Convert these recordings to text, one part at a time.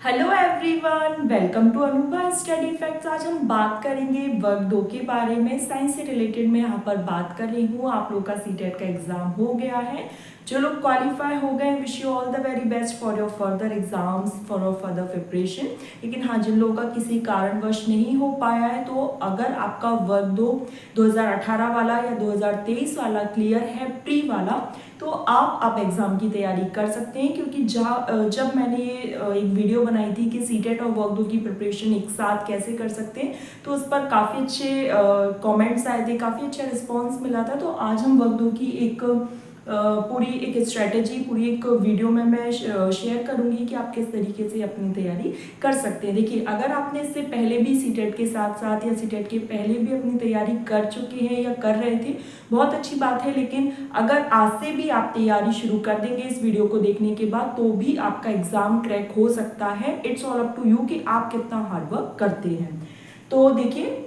Hello everyone, welcome to Anubha study facts. आज हम बात करेंगे वर्ग 2 के बारे में। साइंस से रिलेटेड मैं यहाँ पर बात कर रही हूँ। आप लोग का सीटेट का एग्जाम हो गया है। जो लोग क्वालिफाई हो गए, wish you all the very best for your further exams, for your further preparation. लेकिन हाँ, जिन लोगों का किसी कारणवश नहीं हो पाया है, तो अगर आपका वर्ग 2 2018 वाला या 2023 वाला क्लियर है, प्री वाला, तो आप एग्ज़ाम की तैयारी कर सकते हैं। क्योंकि जब मैंने ये एक वीडियो बनाई थी कि सीटेट और वर्क 2 की प्रिपरेशन एक साथ कैसे कर सकते हैं, तो उस पर काफ़ी अच्छे कमेंट्स आए थे, काफ़ी अच्छा रिस्पांस मिला था। तो आज हम वर्क 2 की एक पूरी एक स्ट्रेटेजी, पूरी एक वीडियो में मैं शेयर करूंगी कि आप किस तरीके से अपनी तैयारी कर सकते हैं। देखिए, अगर आपने इससे पहले भी सीटेट के साथ साथ या सीटेट के पहले भी अपनी तैयारी कर चुके हैं या कर रहे थे, बहुत अच्छी बात है। लेकिन अगर आज से भी आप तैयारी शुरू कर देंगे इस वीडियो को देखने के बाद, तो भी आपका एग्जाम क्रैक हो सकता है। It's all up to you कि आप कितना हार्डवर्क करते हैं। तो देखिए,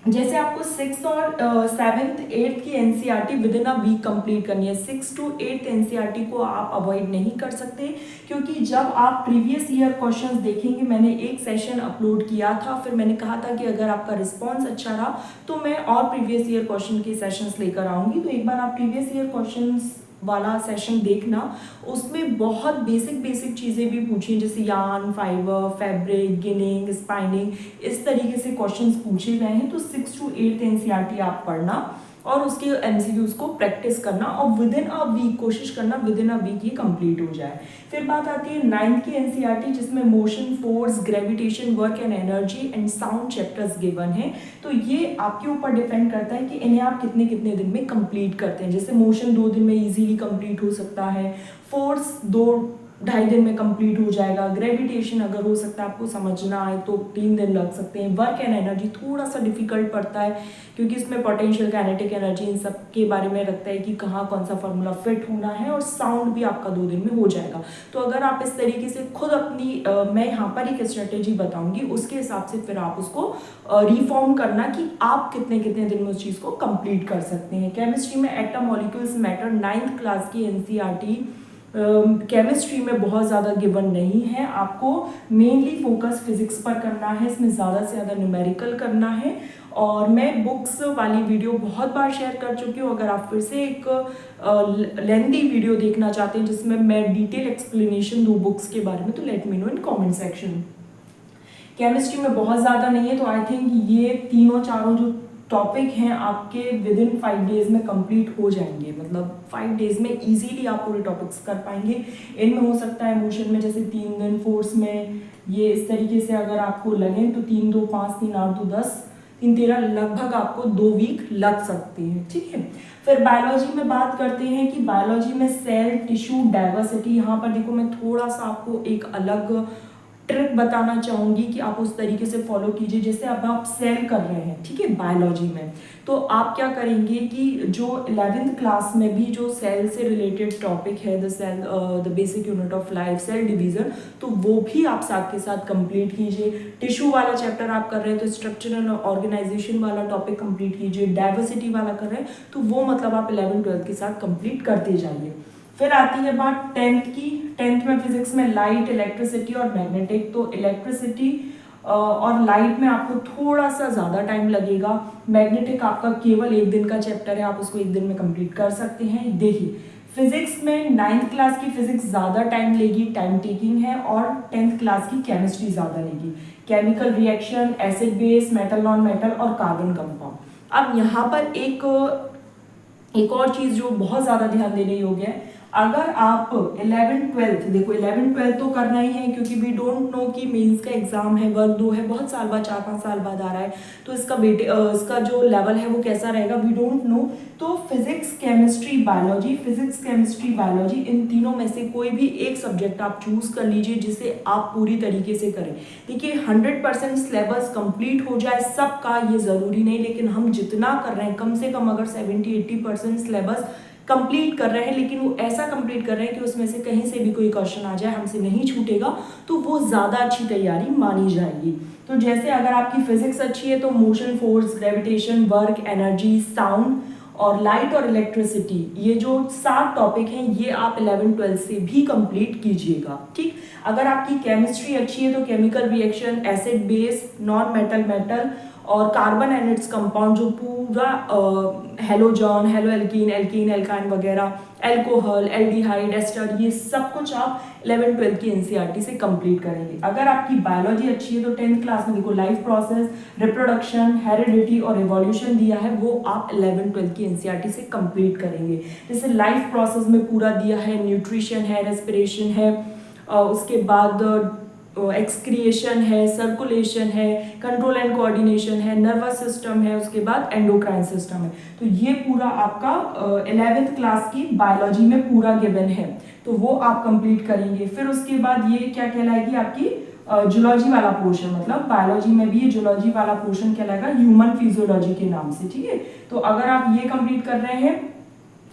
जैसे आपको 6th और 7th 8th की NCERT within a week complete करनी है। 6th to 8th एनसीईआरटी को आप अवॉइड नहीं कर सकते, क्योंकि जब आप प्रीवियस ईयर क्वेश्चंस देखेंगे, मैंने एक सेशन अपलोड किया था, फिर मैंने कहा था कि अगर आपका रिस्पांस अच्छा रहा तो मैं और प्रीवियस ईयर क्वेश्चन के सेशंस लेकर आऊंगी। तो एक बार आप प्रीवियस ईयर क्वेश्चंस वाला सेशन देखना, उसमें बहुत बेसिक चीज़ें भी पूछी, जैसे yarn, fibre, fabric, ginning, spinning, इस तरीके से क्वेश्चंस पूछे गए हैं। तो 6th to 8th एनसीईआरटी आप पढ़ना और उसके एमसीक्यूज को प्रैक्टिस करना, और विद इन अ वीक कोशिश करना विद इन अ वीक ये कंप्लीट हो जाए। फिर बात आती है 9th की एनसीईआरटी, जिसमें motion, force, gravitation, work and energy and sound chapters given है। तो ये आपके ऊपर डिपेंड करता है कि इन्हें आप कितने कितने दिन में कंप्लीट करते हैं। जैसे मोशन 2 दिन में इजीली कंप्लीट हो सकता है, फोर्स 2-2.5 दिन में कंप्लीट हो जाएगा, ग्रेविटेशन अगर हो सकता है आपको समझना आए तो 3 दिन लग सकते हैं, वर्क एंड एनर्जी थोड़ा सा डिफिकल्ट पड़ता है, क्योंकि इसमें पोटेंशियल, काइनेटिक एनर्जी, इन सब के बारे में रखता है कि कहाँ कौन सा फॉर्मूला फिट होना है, और साउंड भी आपका 2 दिन में हो जाएगा। तो अगर आप इस तरीके से खुद अपनी मैं यहाँ पर एक स्ट्रेटेजी बताऊंगी, उसके हिसाब से फिर आप उसको रिफॉर्म करना कि आप कितने कितने दिन में उस चीज़ को कंप्लीट कर सकते हैं। केमिस्ट्री में atom, molecules, matter, 9th class की एनसीईआरटी केमिस्ट्री में बहुत ज़्यादा गिवन नहीं है। आपको मेनली फोकस फिजिक्स पर करना है, इसमें ज़्यादा से ज़्यादा न्यूमेरिकल करना है। और मैं बुक्स वाली वीडियो बहुत बार शेयर कर चुकी हूँ। अगर आप फिर से एक लेंथी वीडियो देखना चाहते हैं जिसमें मैं डिटेल एक्सप्लेनेशन दूँ बुक्स के बारे में, तो let me know in comment section. Chemistry में बहुत ज़्यादा नहीं है, तो आई थिंक ये तीनों चारों जो टॉपिक हैं आपके विद इन 5 डेज में कंप्लीट हो जाएंगे। मतलब 5 डेज में इजीली आप पूरे टॉपिक्स कर पाएंगे। इनमें हो सकता है मोशन में जैसे 3 दिन, फोर्स में ये इस तरीके से अगर आपको लगे तो 3 2 5 3 8 2 10 3 13 लगभग आपको 2 वीक लग सकते हैं। ठीक है, फिर बायोलॉजी में बात करते हैं कि बायोलॉजी में सेल, टिश्यू, डाइवर्सिटी। यहाँ पर देखो, मैं थोड़ा सा आपको एक अलग ट्रिक बताना चाहूंगी कि आप उस तरीके से फॉलो कीजिए। जैसे अब आप सेल कर रहे हैं, ठीक है, बायोलॉजी में, तो आप क्या करेंगे कि जो 11th क्लास में भी जो सेल से रिलेटेड टॉपिक है, the cell, the basic unit of life, cell division, तो वो भी आप साथ के साथ कंप्लीट कीजिए। टिश्यू वाला चैप्टर आप कर रहे हैं तो स्ट्रक्चर एंड ऑर्गेनाइजेशन वाला टॉपिक कंप्लीट कीजिए। डाइवर्सिटी वाला कर रहे हैं तो वो मतलब आप 11th 12th के साथ कंप्लीट करते जाइए। फिर आती है बात 10th की। 10th में फिजिक्स में लाइट, इलेक्ट्रिसिटी और मैग्नेटिक। तो इलेक्ट्रिसिटी और लाइट में आपको थोड़ा सा ज़्यादा टाइम लगेगा। मैग्नेटिक आपका केवल 1 दिन का चैप्टर है, आप उसको 1 दिन में कंप्लीट कर सकते हैं। देखिए, फिजिक्स में 9th क्लास की फिजिक्स ज़्यादा टाइम लेगी, टाइम टेकिंग है, और 10th क्लास की केमिस्ट्री ज़्यादा लेगी। Chemical reaction, acid base, metal non metal और कार्बन कंपाउंड। अब यहाँ पर एक और चीज़ जो बहुत ज़्यादा ध्यान देने योग्य है, अगर आप 11th 12th, देखो 11th 12th तो करना ही है, क्योंकि वी डोंट नो कि मेंस का एग्जाम है, वर्ग 2 है, बहुत साल बाद, 4-5 साल बाद आ रहा है, तो इसका जो लेवल है वो कैसा रहेगा, वी डोंट नो। तो physics, chemistry, biology, physics, chemistry, biology, इन तीनों में से कोई भी एक सब्जेक्ट आप चूज कर लीजिए जिसे आप पूरी तरीके से करें। देखिए, 100% सिलेबस कंप्लीट हो जाए सबका, ये ज़रूरी नहीं, लेकिन हम जितना कर रहे हैं, कम से कम अगर 70-80% सिलेबस कंप्लीट कर रहे हैं, लेकिन वो ऐसा कंप्लीट कर रहे हैं कि उसमें से कहीं से भी कोई क्वेश्चन आ जाए, हमसे नहीं छूटेगा, तो वो ज़्यादा अच्छी तैयारी मानी जाएगी। तो जैसे अगर आपकी फिजिक्स अच्छी है तो motion, force, gravitation, work, energy, sound और लाइट और इलेक्ट्रिसिटी, ये जो 7 टॉपिक हैं ये आप 11-12 से भी कंप्लीट कीजिएगा। ठीक, अगर आपकी केमिस्ट्री अच्छी है तो chemical reaction, acid base, non metal metal और कार्बन एंड इट्स कंपाउंड, जो पूरा halogen, hello alkene, alkene, alkyne वगैरह, एल्कोहल, एल्डिहाइड, एस्टर, ये सब कुछ आप 11-12 की एनसीईआरटी से कंप्लीट करेंगे। अगर आपकी बायोलॉजी अच्छी है तो 10th क्लास में देखो लाइफ प्रोसेस, रिप्रोडक्शन, हेरिडिटी और रिवॉल्यूशन दिया है, वो आप 11-12 की एनसीईआरटी से कंप्लीट करेंगे। जैसे लाइफ प्रोसेस में पूरा दिया है, न्यूट्रिशन है, रेस्पिरेशन है, उसके बाद एक्सक्रिएशन है, सर्कुलेशन है, कंट्रोल एंड कोऑर्डिनेशन है, नर्वस सिस्टम है, उसके बाद एंडोक्राइन सिस्टम है। तो ये पूरा आपका 11th क्लास की बायोलॉजी में पूरा गिवन है, तो वो आप कंप्लीट करेंगे। फिर उसके बाद ये क्या कहलाएगी आपकी जूलॉजी वाला पोर्शन, मतलब बायोलॉजी में भी ये जूलॉजी वाला पोर्शन कहलाएगा ह्यूमन फिजियोलॉजी के नाम से। ठीक है, तो अगर आप ये कंप्लीट कर रहे हैं,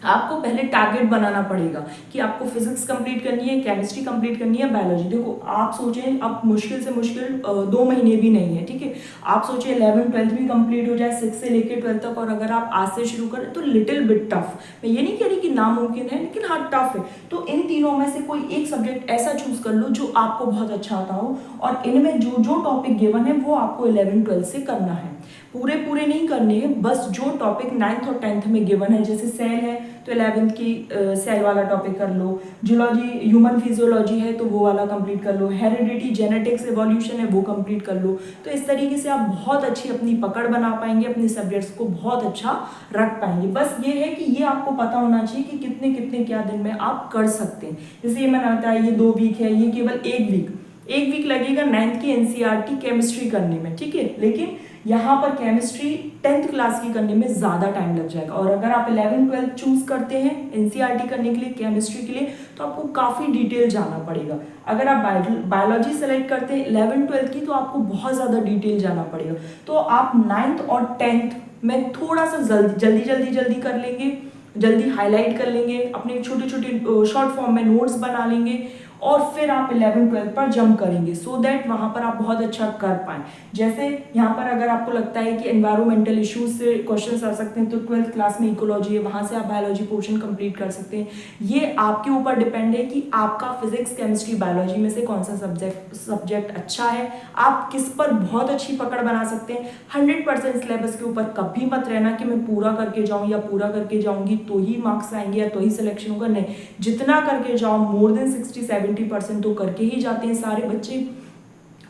आपको पहले टारगेट बनाना पड़ेगा कि आपको फिजिक्स कंप्लीट करनी है, केमिस्ट्री कंप्लीट करनी है, बायोलॉजी। देखो आप सोचें, अब मुश्किल से मुश्किल 2 महीने भी नहीं है। ठीक है, आप सोचें 11-12 भी कंप्लीट हो जाए 6 से लेकर 12 तक, और अगर आप आज से शुरू करें तो लिटिल बिट टफ। मैं ये नहीं कह रही कि नामुमकिन है, लेकिन हाँ टफ है। तो इन तीनों में से कोई एक सब्जेक्ट ऐसा चूज कर लो जो आपको बहुत अच्छा आता हो, और इनमें जो जो टॉपिक गिवन है वो आपको 11-12 से करना है। पूरे नहीं करने हैं, बस जो टॉपिक 9th और 10th में गिवन है, जैसे सेल है तो 11th की सेल वाला टॉपिक कर लो, जूलॉजी ह्यूमन फिजियोलॉजी है तो वो वाला कंप्लीट कर लो, हेरिडिटी, जेनेटिक्स, एवोल्यूशन है वो कंप्लीट कर लो। तो इस तरीके से आप बहुत अच्छी अपनी पकड़ बना पाएंगे, अपने सब्जेक्ट्स को बहुत अच्छा रख पाएंगे। बस ये है कि ये आपको पता होना चाहिए कि कितने कितने क्या दिन में आप कर सकते हैं। जैसे ये मैंने बताया ये 2 वीक है, ये केवल 1 वीक लगेगा 9th की एनसीईआरटी केमिस्ट्री करने में। ठीक है, लेकिन यहाँ पर केमिस्ट्री 10th क्लास की करने में ज़्यादा टाइम लग जाएगा। और अगर आप 11-12 चूज करते हैं एनसीईआरटी करने के लिए, केमिस्ट्री के लिए, तो आपको काफ़ी डिटेल जाना पड़ेगा। अगर आप बायोलॉजी सेलेक्ट करते हैं 11-12 की, तो आपको बहुत ज़्यादा डिटेल जाना पड़ेगा। तो आप 9th और 10th में थोड़ा सा जल्दी कर लेंगे, जल्दी हाईलाइट कर लेंगे, अपने छोटे छोटे शॉर्ट फॉर्म में नोट्स बना लेंगे, और फिर आप 11-12 पर जंप करेंगे, सो दैट वहाँ पर आप बहुत अच्छा कर पाएँ। जैसे यहाँ पर अगर आपको लगता है कि एनवायरमेंटल इश्यूज से क्वेश्चंस आ सकते हैं, तो 12th क्लास में इकोलॉजी है, वहाँ से आप बायोलॉजी पोर्शन कंप्लीट कर सकते हैं। ये आपके ऊपर डिपेंड है कि आपका फिजिक्स, केमिस्ट्री, बायोलॉजी में से कौन सा सब्जेक्ट अच्छा है, आप किस पर बहुत अच्छी पकड़ बना सकते हैं। 100% सिलेबस के ऊपर कभी मत रहना कि मैं पूरा करके जाऊँ या पूरा करके जाऊँगी तो ही मार्क्स आएंगे या तो ही सिलेक्शन होगा। नहीं, जितना करके जाओ, मोर देन 60-70% तो करके ही जाते हैं सारे बच्चे।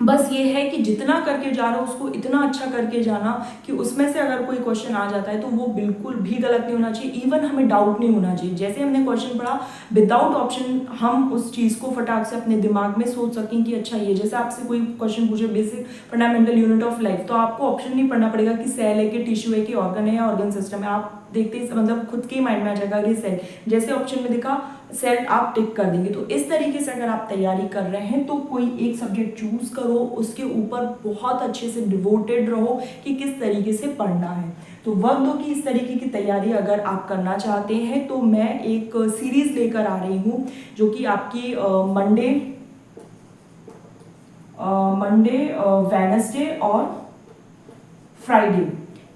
बस ये है कि जितना करके जा रहा हो उसको इतना अच्छा करके जाना कि उसमें से अगर कोई क्वेश्चन आ जाता है तो वो बिल्कुल भी गलत नहीं होना चाहिए, इवन हमें डाउट नहीं होना चाहिए। जैसे हमने क्वेश्चन पढ़ा विदाउट ऑप्शन, हम उस चीज़ को फटाक से अपने दिमाग में सोच सकें कि अच्छा ये, जैसे आपसे कोई क्वेश्चन पूछे basic fundamental unit of life, तो आपको ऑप्शन नहीं पढ़ना पड़ेगा कि सेल है कि टिश्यू है कि ऑर्गन है या ऑर्गन सिस्टम है। आप देखते ही मतलब खुद के ही माइंड में आ जाएगा ये सेल, जैसे ऑप्शन में दिखा सेल आप टिक कर देंगे। तो इस तरीके से अगर आप तैयारी कर रहे हैं तो कोई एक सब्जेक्ट चूज करो, उसके ऊपर बहुत अच्छे से डिवोटेड रहो कि किस तरीके से पढ़ना है। तो वर्ग 2 की इस तरीके की तैयारी अगर आप करना चाहते हैं तो मैं एक सीरीज लेकर आ रही हूँ, जो कि आपकी मंडे, वेडनेसडे और फ्राइडे,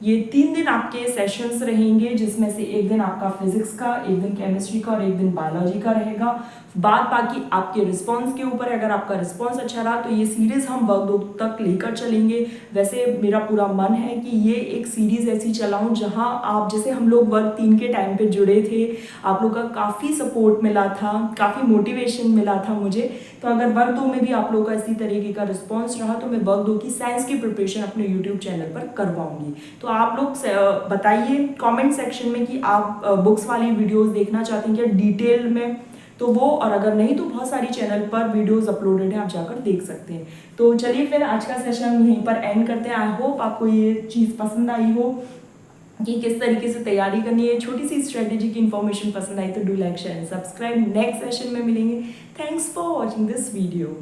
ये 3 दिन आपके सेशंस रहेंगे, जिसमें से एक दिन आपका फिजिक्स का, एक दिन केमिस्ट्री का और एक दिन बायोलॉजी का रहेगा। बात बाकी आपके रिस्पांस के ऊपर है। अगर आपका रिस्पांस अच्छा रहा तो ये सीरीज हम वर्ग 2 तक लेकर चलेंगे। वैसे मेरा पूरा मन है कि ये एक सीरीज ऐसी चलाऊं जहां आप, जैसे हम लोग वर्ग 3 के टाइम पे जुड़े थे, आप लोग का काफ़ी सपोर्ट मिला था, काफ़ी मोटिवेशन मिला था मुझे। तो अगर वर्ग 2 में भी आप लोग का इसी तरीके का रिस्पॉन्स रहा तो मैं वर्ग 2 की साइंस की प्रिपरेशन अपने यूट्यूब चैनल पर करवाऊंगी। तो आप लोग बताइए कमेंट सेक्शन में कि आप बुक्स वाली वीडियोस देखना चाहते हैं क्या डिटेल में, तो वो, और अगर नहीं तो बहुत सारी चैनल पर वीडियोस अपलोडेड हैं, आप जाकर देख सकते हैं। तो चलिए फिर आज का सेशन यहीं पर एंड करते हैं। आई होप आपको ये चीज़ पसंद आई हो कि किस तरीके से तैयारी करनी है, छोटी सी स्ट्रेटेजी की इन्फॉर्मेशन पसंद आई तो do like, share and subscribe. Next session में मिलेंगे। Thanks for watching this video.